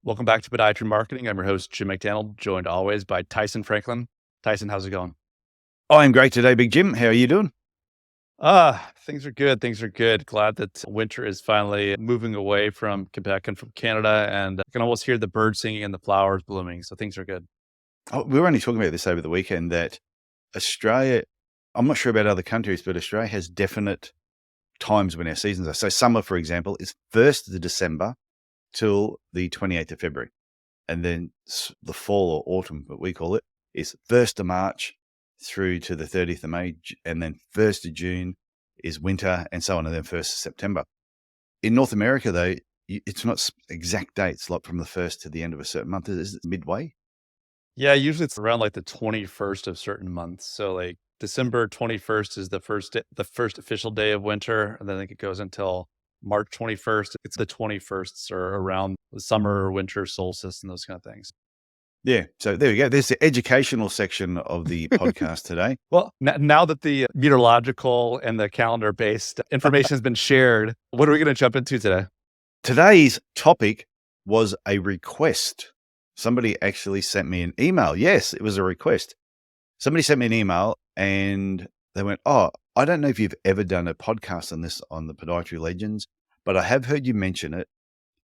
Welcome back to Podiatry Marketing. I'm your host, Jim McDannald, joined always by Tyson Franklin. Tyson, how's it going? I'm great today, Big Jim. How are you doing? Things are good. Things are good. Glad that winter is finally moving away from Quebec and from Canada, and I can almost hear the birds singing and the flowers blooming. So things are good. Oh, we were only talking about this over the weekend that Australia, I'm not sure about other countries, but Australia has definite times when our seasons are. So summer, for example, is 1st of December till the 28th of February. And then the fall or autumn, what we call it, is 1st of March through to the 30th of May. And then 1st of June is winter and so on. And then 1st of September. In North America, though, it's not exact dates, like from the 1st to the end of a certain month. Is it midway? Yeah, usually it's around like the 21st of certain months. So like December 21st is the first official day of winter, and then I think it goes until March 21st. It's the 21st or around the summer or winter solstice and those kind of things. Yeah. So there we go. There's the educational section of the podcast today. Well, now that the meteorological and the calendar-based information has been shared, what are we going to jump into today? Today's topic was a request. Somebody actually sent me an email. Yes, it was a request. Somebody sent me an email and they went, "Oh, I don't know if you've ever done a podcast on this on the Podiatry Legends, but I have heard you mention it,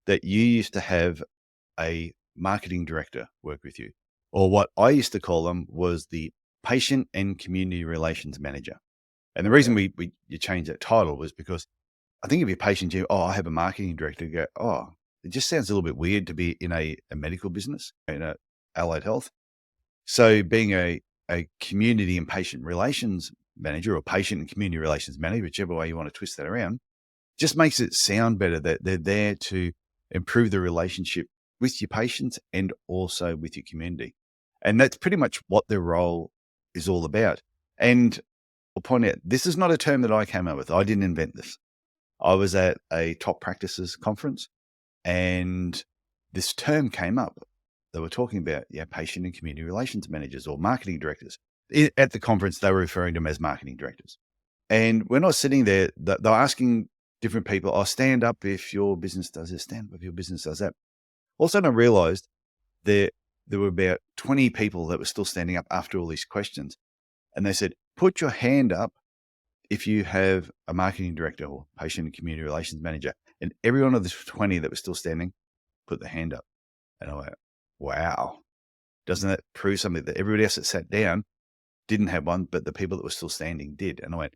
that you used to have a marketing director work with you, or what I used to call them was the patient and community relations manager." And the reason you changed that title was because I think if you're patient, I have a marketing director, you go, oh, it just sounds a little bit weird to be in a medical business, in a allied health. So being a community and patient relations manager, or patient and community relations manager, whichever way you want to twist that around, just makes it sound better that they're there to improve the relationship with your patients and also with your community. And that's pretty much what their role is all about. And I'll point out, this is not a term that I came up with. I didn't invent this. I was at a top practices conference and this term came up. They were talking about patient and community relations managers or marketing directors. At the conference, they were referring to them as marketing directors. And when I was sitting there, they were asking different people, stand up if your business does this, stand up if your business does that. All of a sudden, I realized there were about 20 people that were still standing up after all these questions. And they said, put your hand up if you have a marketing director or patient and community relations manager. And every one of the 20 that was still standing put the hand up. And I went, wow, doesn't that prove something that everybody else that sat down didn't have one, but the people that were still standing did? And I went,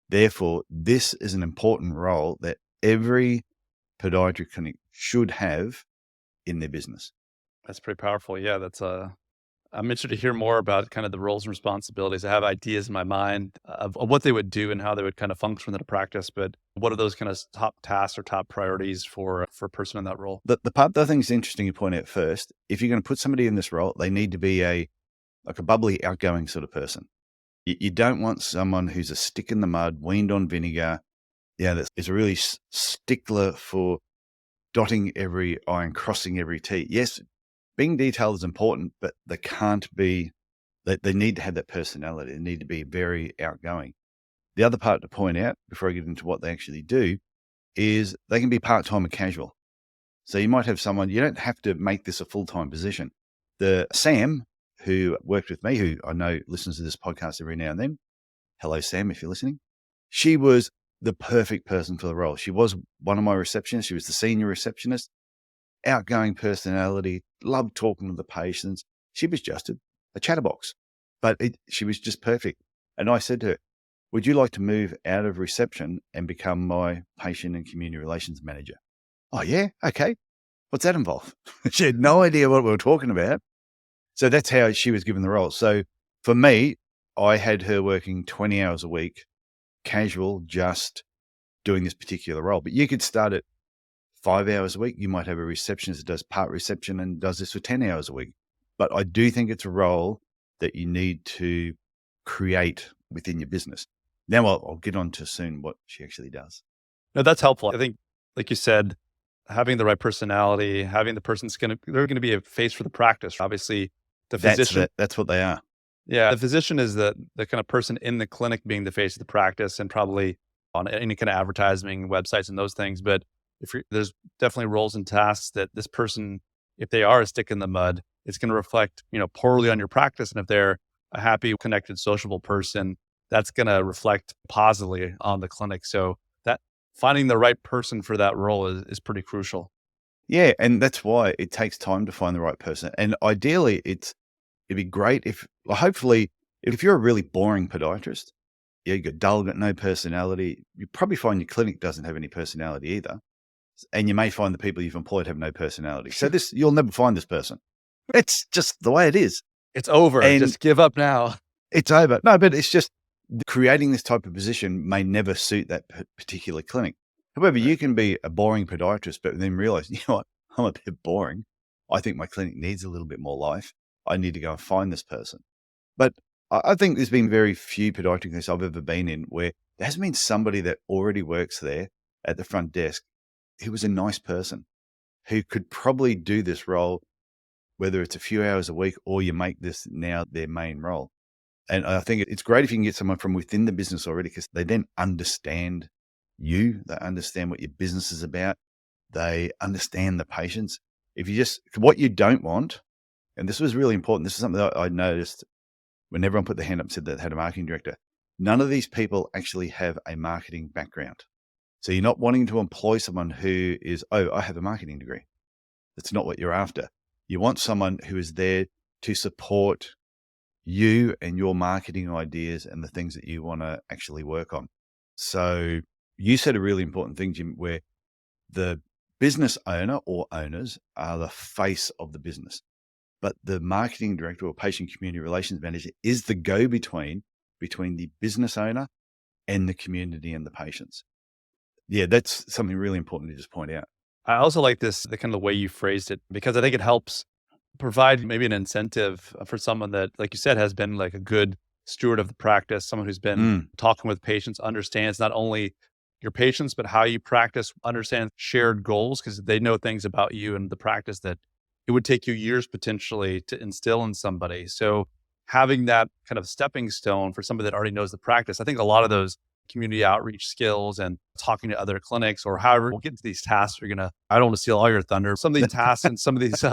therefore, this is an important role that every podiatry clinic should have in their business. That's pretty powerful. Yeah, I'm interested to hear more about kind of the roles and responsibilities. I have ideas in my mind of what they would do and how they would kind of function in the practice, but what are those kind of top tasks or top priorities for a person in that role? The part that I think is interesting you point out first, if you're going to put somebody in this role, they need to be a bubbly, outgoing sort of person. You don't want someone who's a stick in the mud, weaned on vinegar, that is a really stickler for dotting every I and crossing every T. Yes, being detailed is important, but they need to have that personality. They need to be very outgoing. The other part to point out before I get into what they actually do is they can be part-time and casual. So you might have someone, you don't have to make this a full-time position. The Sam, who worked with me, who I know listens to this podcast every now and then. Hello, Sam, if you're listening. She was the perfect person for the role. She was one of my receptionists. She was the senior receptionist, outgoing personality, loved talking to the patients. She was just a chatterbox, but she was just perfect. And I said to her, would you like to move out of reception and become my patient and community relations manager? Oh, yeah. Okay. What's that involve? She had no idea what we were talking about. So that's how she was given the role. So for me, I had her working 20 hours a week, casual, just doing this particular role. But you could start at 5 hours a week. You might have a receptionist that does part reception and does this for 10 hours a week. But I do think it's a role that you need to create within your business. Now I'll get on to soon what she actually does. No, that's helpful. I think, like you said, having the right personality, having the person's they're going to be a face for the practice. Obviously, the physician. That's what they are. Yeah. The physician is the kind of person in the clinic being the face of the practice and probably on any kind of advertising websites and those things. But there's definitely roles and tasks that this person if they are a stick in the mud, it's going to reflect, poorly on your practice. And if they're a happy, connected, sociable person, that's going to reflect positively on the clinic. So that finding the right person for that role is pretty crucial. Yeah, and that's why it takes time to find the right person. And ideally, it'd be great if, well, hopefully, if you're a really boring podiatrist, yeah, you got dull, got no personality, you probably find your clinic doesn't have any personality either. And you may find the people you've employed have no personality. So you'll never find this person. It's just the way it is. It's over. And Just give up now. it's over. No, but it's just creating this type of position may never suit that particular clinic. However, you can be a boring podiatrist, but then realize, you know what, I'm a bit boring. I think my clinic needs a little bit more life. I need to go and find this person. But I think there's been very few podiatry clinics I've ever been in where there hasn't been somebody that already works there at the front desk who was a nice person who could probably do this role, whether it's a few hours a week or you make this now their main role. And I think it's great if you can get someone from within the business already, because they then understand you, they understand what your business is about, they understand the patients. What you don't want, and this was really important, this is something that I noticed when everyone put their hand up and said that they had a marketing director, none of these people actually have a marketing background. So you're not wanting to employ someone who is, oh, I have a marketing degree. That's not what you're after. You want someone who is there to support you and your marketing ideas and the things that you want to actually work on. So you said a really important thing, Jim, where the business owner or owners are the face of the business, but the marketing director or patient community relations manager is the go-between between the business owner and the community and the patients. Yeah, that's something really important to just point out. I also like the kind of the way you phrased it, because I think it helps provide maybe an incentive for someone that, like you said, has been like a good steward of the practice, someone who's been talking with patients, understands not only your patients, but how you practice, understands shared goals, because they know things about you and the practice that it would take you years potentially to instill in somebody. So having that kind of stepping stone for somebody that already knows the practice, I think a lot of those community outreach skills and talking to other clinics, or however we'll get into these tasks, I don't want to steal all your thunder. Some of these tasks and some of these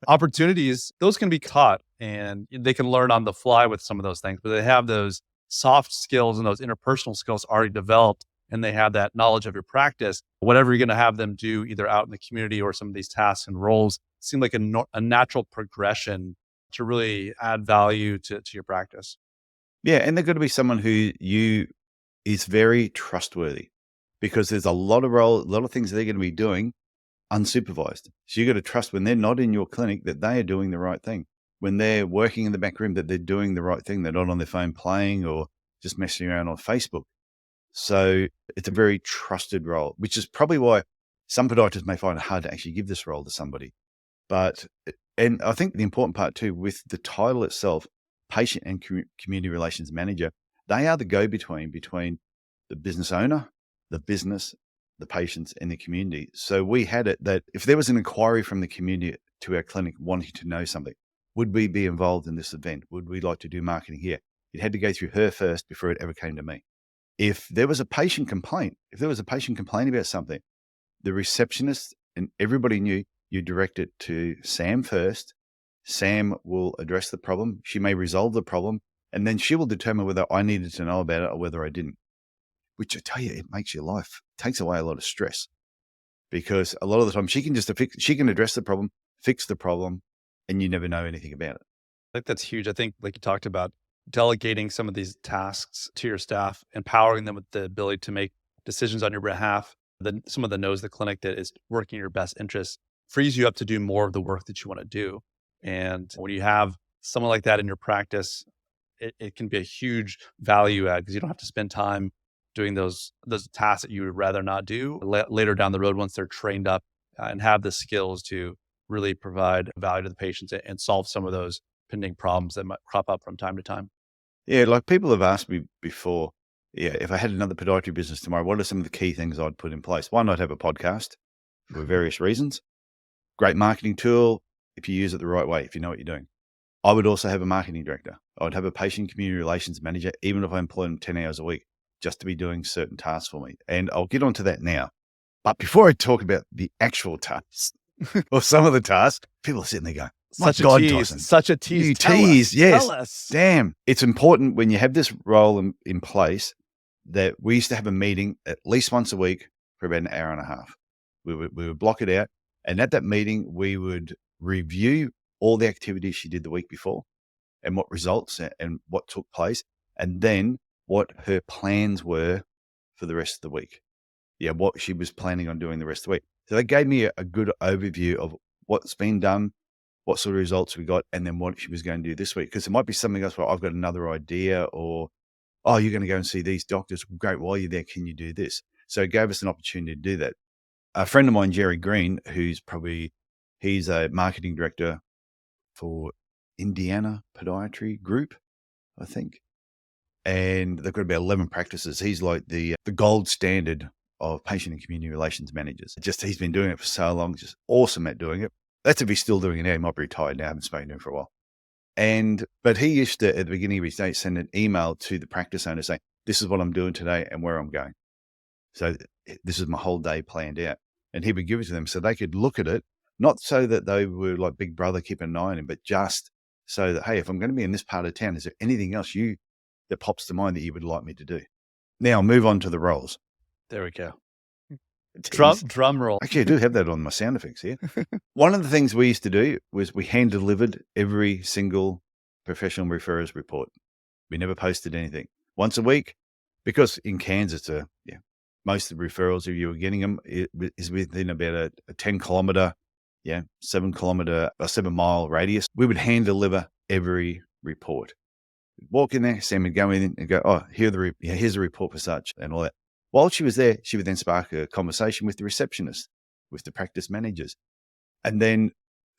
opportunities, those can be taught and they can learn on the fly with some of those things, but they have those soft skills and those interpersonal skills already developed, and they have that knowledge of your practice. Whatever you're going to have them do either out in the community or some of these tasks and roles seem like a natural progression to really add value to your practice. Yeah, and they're going to be someone who is very trustworthy, because there's a lot of things they're going to be doing unsupervised. So you got to trust when they're not in your clinic that they are doing the right thing. When they're working in the back room, that they're doing the right thing. They're not on their phone playing or just messing around on Facebook. So it's a very trusted role, which is probably why some podiatrists may find it hard to actually give this role to somebody. And I think the important part too, with the title itself, patient and community relations manager, they are the go-between between the business owner, the business, the patients, and the community. So we had it that if there was an inquiry from the community to our clinic wanting to know something, would we be involved in this event? Would we like to do marketing here? It had to go through her first before it ever came to me. If there was a patient complaint about something, the receptionist and everybody knew you direct it to Sam first. Sam will address the problem. She may resolve the problem, and then she will determine whether I needed to know about it or whether I didn't. Which I tell you, it makes your life, takes away a lot of stress, because a lot of the time she can address the problem, fix the problem, and you never know anything about it. I think that's huge. I think, like you talked about, delegating some of these tasks to your staff, empowering them with the ability to make decisions on your behalf, then someone that knows the clinic that is working in your best interest frees you up to do more of the work that you want to do. And when you have someone like that in your practice, it can be a huge value add, because you don't have to spend time doing those tasks that you would rather not do later down the road once they're trained up and have the skills to really provide value to the patients and solve some of those pending problems that might crop up from time to time. Yeah, like people have asked me before, if I had another podiatry business tomorrow, what are some of the key things I'd put in place? One, I'd have a podcast for various reasons. Great marketing tool if you use it the right way, if you know what you're doing. I would also have a marketing director. I would have a patient community relations manager, even if I employ them 10 hours a week, just to be doing certain tasks for me. And I'll get onto that now. But before I talk about the actual tasks, or some of the tasks, people are sitting there going, my Such a God, tease. Tyson, Such a tease. you Tell tease. us. Yes. Tell us. Damn. It's important when you have this role in place that we used to have a meeting at least once a week for about an hour and a half. We would block it out. And at that meeting, we would review all the activities she did the week before and what results and what took place, and then what her plans were for the rest of the week. Yeah, what she was planning on doing the rest of the week. So that gave me a good overview of what's been done, what sort of results we got, and then what she was going to do this week. Because it might be something else where I've got another idea, or, oh, you're going to go and see these doctors. Great. While you're there, can you do this? So it gave us an opportunity to do that. A friend of mine, Jerry Green, he's a marketing director for Indiana Podiatry Group, I think. And they've got about 11 practices. He's like the gold standard of patient and community relations managers. He's been doing it for so long, just awesome at doing it. That's if he's still doing it now. He might be retired now. I haven't spoken to him for a while. But he used to, at the beginning of his day, send an email to the practice owner saying, this is what I'm doing today and where I'm going. So this is my whole day planned out. And he would give it to them so they could look at it, not so that they were like big brother keeping an eye on him, but just so that, hey, if I'm going to be in this part of town, is there anything else that pops to mind that you would like me to do? Now I'll move on to the roles. There we go. Drum roll. Actually, I do have that on my sound effects here. One of the things we used to do was we hand delivered every single professional referrers report. We never posted anything. Once a week, because in Kansas, most of the referrals, if you were getting them, is within about a 10 kilometer, 7 mile radius. We would hand deliver every report. Walk in there, Sam would go in and go, oh, here's a report for such and all that. While she was there, she would then spark a conversation with the receptionist, with the practice managers. And then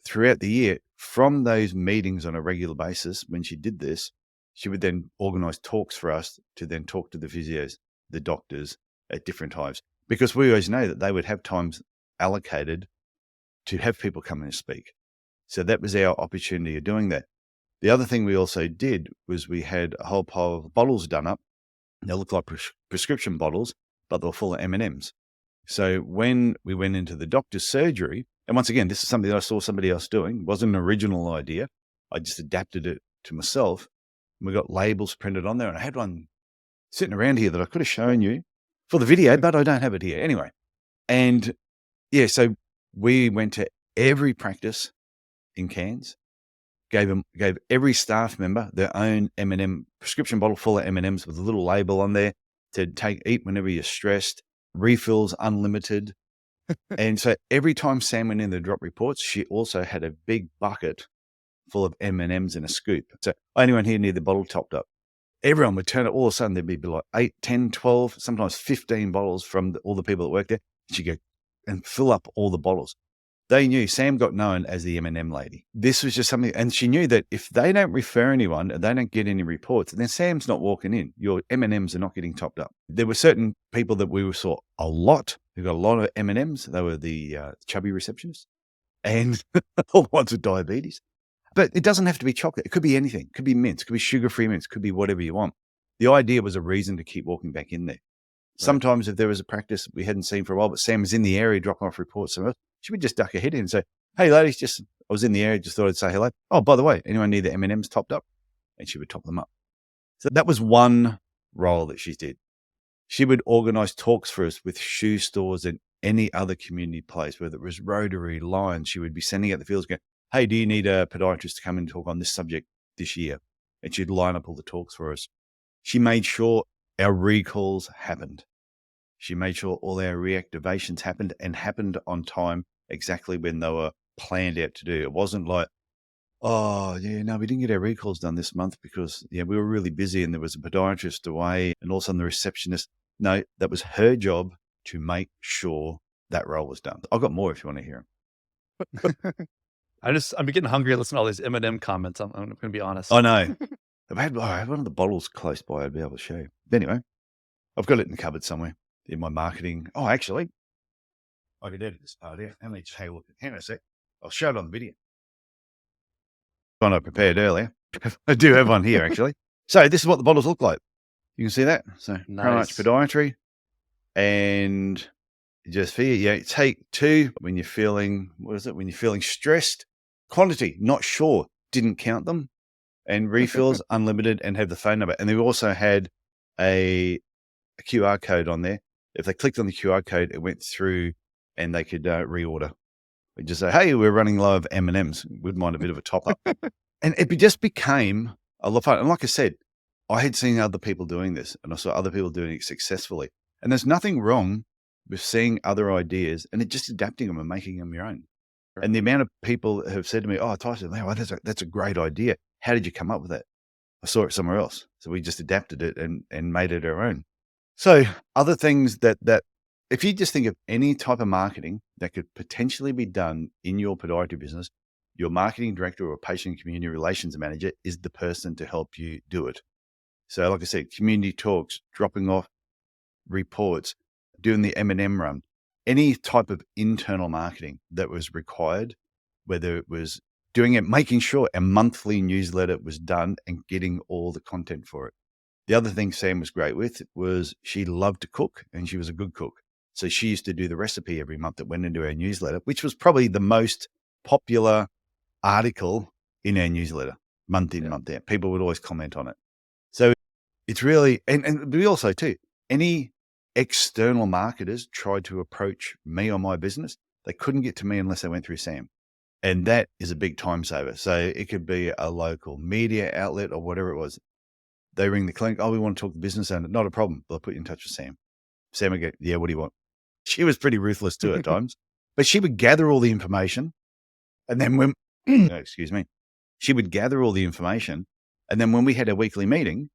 throughout the year, from those meetings on a regular basis, when she did this, she would then organize talks for us to then talk to the physios, the doctors at different times, because we always know that they would have times allocated to have people come in and speak. So that was our opportunity of doing that. The other thing we also did was we had a whole pile of bottles done up. They looked like prescription bottles, but they were full of M&Ms. So when we went into the doctor's surgery, and once again, this is something that I saw somebody else doing. It wasn't an original idea. I just adapted it to myself. And we got labels printed on there, and I had one sitting around here that I could have shown you for the video, but I don't have it here. Anyway, and so we went to every practice in Cairns, gave every staff member their own M&M prescription bottle full of M&Ms with a little label on there to eat whenever you're stressed, refills unlimited. And so every time Sam went in to drop reports, she also had a big bucket full of M&Ms in a scoop. So anyone here need the bottle topped up? Everyone would turn it. All of a sudden, there'd be like 8, 10, 12, sometimes 15 bottles from all the people that worked there. She'd go and fill up all the bottles. They knew Sam got known as the M&M lady. This was just something, and she knew that if they don't refer anyone and they don't get any reports, then Sam's not walking in. Your M&Ms are not getting topped up. There were certain people that we saw a lot who got a lot of M&Ms. They were the chubby receptionists and all the ones with diabetes. But it doesn't have to be chocolate. It could be anything. It could be mints. It could be sugar-free mints. It could be whatever you want. The idea was a reason to keep walking back in there. Right. Sometimes if there was a practice we hadn't seen for a while, but Sam was in the area dropping off reports somewhere, she would just duck her head in and say, hey, ladies, I was in the area, just thought I'd say hello. Oh, by the way, anyone need the M&Ms topped up? And she would top them up. So that was one role that she did. She would organize talks for us with shoe stores and any other community place, whether it was Rotary, Lions. She would be sending out the fields going, hey, do you need a podiatrist to come and talk on this subject this year? And she'd line up all the talks for us. She made sure our recalls happened. She made sure all our reactivations happened and happened on time, exactly when they were planned out to do. It wasn't like, oh, yeah, no, we didn't get our recalls done this month because, we were really busy and there was a podiatrist away and all of a sudden the receptionist. No, that was her job to make sure that role was done. I've got more if you want to hear them. I'm getting hungry listening to all these M&M comments. I'm going to be honest. I know. I had one of the bottles close by. I'd be able to show you. But anyway, I've got it in the cupboard somewhere in my marketing. Oh, actually, I could edit this part here. Let me just have a look. Hang on a sec. I'll show it on the video. One I prepared earlier. I do have one here, actually. So this is what the bottles look like. You can see that. So nice. Podiatry. And just fear. Yeah, take 2 when you're feeling, what is it? When you're feeling stressed. Quantity, not sure, didn't count them. And refills, unlimited, and have the phone number. And they also had a QR code on there. If they clicked on the QR code, it went through and they could reorder. We just say, hey, we're running low of M&Ms. Wouldn't mind a bit of a top up. And it just became a lot of fun. And like I said, I had seen other people doing this and I saw other people doing it successfully. And there's nothing wrong with seeing other ideas and just adapting them and making them your own. And the amount of people have said to me, oh, Tyson, wow, that's a great idea. How did you come up with that? I saw it somewhere else. So we just adapted it and made it our own. So other things that if you just think of any type of marketing that could potentially be done in your podiatry business, your marketing director or patient community relations manager is the person to help you do it. So like I said, community talks, dropping off reports, doing the M&M run, any type of internal marketing that was required, whether it was doing it, making sure a monthly newsletter was done and getting all the content for it. The other thing Sam was great with was she loved to cook and she was a good cook. So she used to do the recipe every month that went into our newsletter, which was probably the most popular article in our newsletter, month in, month out. People would always comment on it. So it's really, and we also too, any external marketers tried to approach me or my business, they couldn't get to me unless they went through Sam. And that is a big time saver. So it could be a local media outlet or whatever it was. They ring the clinic. Oh, we want to talk to business owner. Not a problem. They'll put you in touch with Sam. Sam would go, yeah, what do you want? She was pretty ruthless too at times, but she would gather all the information. And then when, excuse me, she would gather all the information. And then when we had a weekly meeting,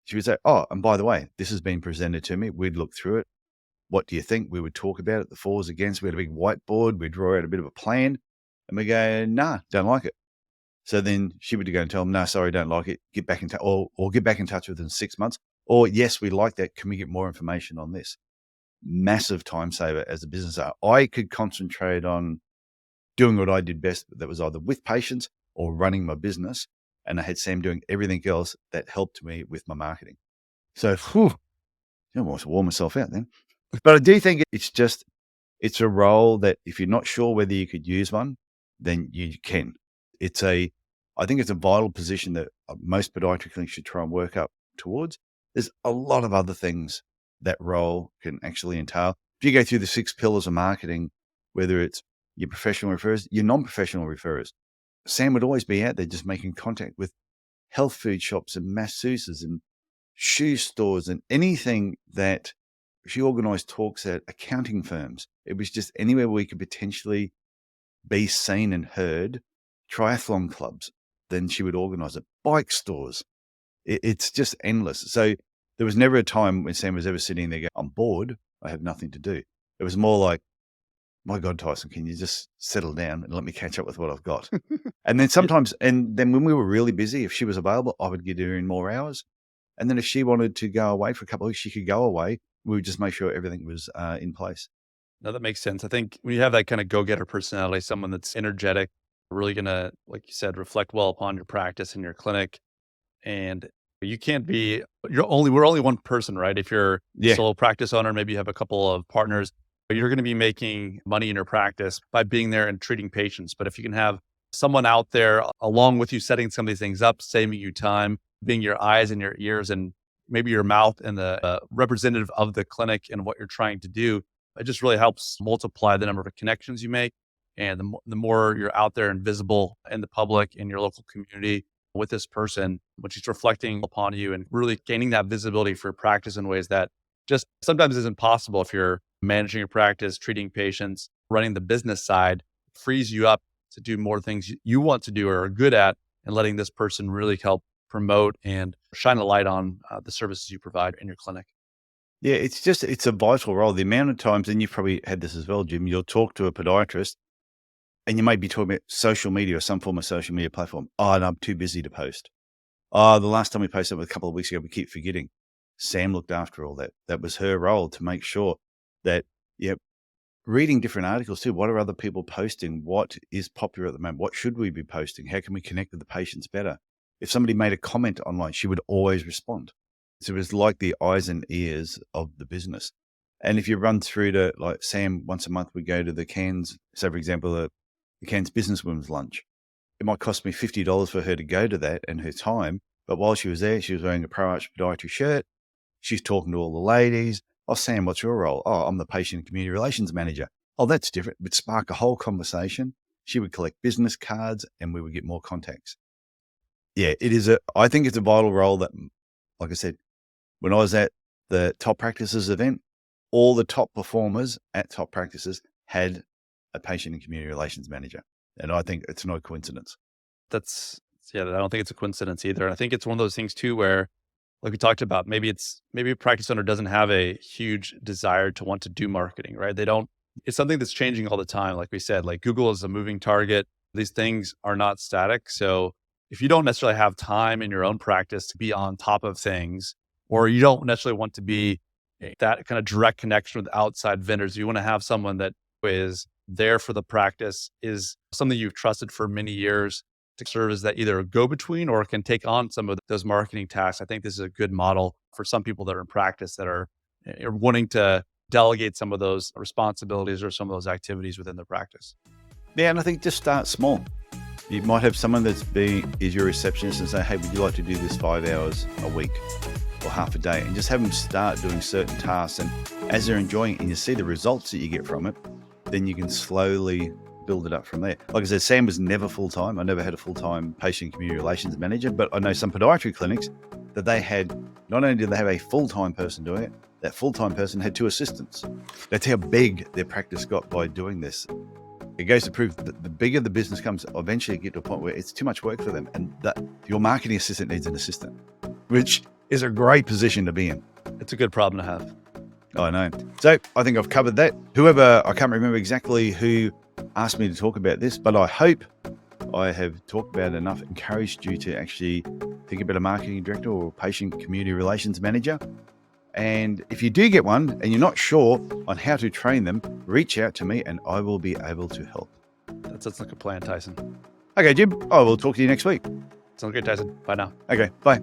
she would say, oh, and by the way, this has been presented to me. We'd look through it. What do you think? We would talk about it, the fors, against. We had a big whiteboard. We'd draw out a bit of a plan and we go, nah, don't like it. So then she would go and tell them, no, sorry, don't like it. Get back in touch or get back in touch within 6 months. Or yes, we like that. Can we get more information on this? Massive time saver as a business owner. I could concentrate on doing what I did best. That was either with patients or running my business. And I had Sam doing everything else that helped me with my marketing. So, I almost wore myself out then. But I do think it's a role that if you're not sure whether you could use one, then you can. I think it's a vital position that most podiatry clinics should try and work up towards. There's a lot of other things that role can actually entail. If you go through the 6 pillars of marketing, whether it's your professional referrers, your non-professional referrers, Sam would always be out there just making contact with health food shops and masseuses and shoe stores and anything that she organized talks at accounting firms. It was just anywhere we could potentially be seen and heard. Triathlon clubs, then she would organize it. Bike stores. It's just endless. So there was never a time when Sam was ever sitting there going, I'm bored. I have nothing to do. It was more like, my God, Tyson, can you just settle down and let me catch up with what I've got? And then sometimes, and then when we were really busy, if she was available, I would get her in more hours. And then if she wanted to go away for a couple of weeks, she could go away. We would just make sure everything was in place. No, that makes sense. I think when you have that kind of go-getter personality, someone that's energetic, really going to, like you said, reflect well upon your practice and your clinic. And you can't be, we're only one person, right? If you're a solo practice owner, maybe you have a couple of partners, but you're going to be making money in your practice by being there and treating patients. But if you can have someone out there along with you, setting some of these things up, saving you time, being your eyes and your ears and maybe your mouth and the representative of the clinic and what you're trying to do, it just really helps multiply the number of connections you make. And the more you're out there and visible in the public, in your local community with this person, when she's reflecting upon you and really gaining that visibility for practice in ways that just sometimes isn't possible if you're managing your practice, treating patients, running the business side, frees you up to do more things you want to do or are good at, and letting this person really help promote and shine a light on the services you provide in your clinic. Yeah, it's a vital role. The amount of times, and you've probably had this as well, Jim, you'll talk to a podiatrist and you may be talking about social media or some form of social media platform. Oh, and I'm too busy to post. Oh, the last time we posted a couple of weeks ago, we keep forgetting. Sam looked after all that. That was her role to make sure that, reading different articles too. What are other people posting? What is popular at the moment? What should we be posting? How can we connect with the patients better? If somebody made a comment online, she would always respond. So it was like the eyes and ears of the business. And if you run through to, like, Sam, once a month we go to the Cairns, so for example, the Cairns Businesswomen's Lunch. It might cost me $50 for her to go to that and her time. But while she was there, she was wearing a Pro Arch Podiatry shirt. She's talking to all the ladies. Oh, Sam, what's your role? Oh, I'm the patient and community relations manager. Oh, that's different. It would spark a whole conversation. She would collect business cards and we would get more contacts. Yeah, I think it's a vital role that, like I said, when I was at the Top Practices event, all the top performers at Top Practices had a patient and community relations manager. And I think it's no coincidence. I don't think it's a coincidence either. I think it's one of those things too, where, like we talked about, maybe a practice owner doesn't have a huge desire to want to do marketing, right? It's something that's changing all the time. Like we said, like Google is a moving target. These things are not static. So if you don't necessarily have time in your own practice to be on top of things, or you don't necessarily want to be that kind of direct connection with outside vendors, you want to have someone that is there for the practice, is something you've trusted for many years to serve as that either a go-between or can take on some of those marketing tasks. I think this is a good model for some people that are in practice that are wanting to delegate some of those responsibilities or some of those activities within the practice. Yeah, and I think just start small. You might have someone is your receptionist and say, hey, would you like to do this 5 hours a week or half a day? And just have them start doing certain tasks. And as they're enjoying it and you see the results that you get from it, then you can slowly build it up from there. Like I said, Sam was never full-time. I never had a full-time patient community relations manager, but I know some podiatry clinics that they had, not only did they have a full-time person doing it, that full-time person had 2 assistants. That's how big their practice got by doing this. It goes to prove that the bigger the business comes, eventually you get to a point where it's too much work for them and that your marketing assistant needs an assistant, which is a great position to be in. It's a good problem to have. I know. So I think I've covered that. I can't remember exactly who asked me to talk about this, but I hope I have talked about it enough, encouraged you to actually think about a marketing director or patient community relations manager. And if you do get one and you're not sure on how to train them, reach out to me and I will be able to help. That sounds like a plan, Tyson. Okay, Jim, I will talk to you next week. Sounds good, Tyson. Bye now. Okay, bye.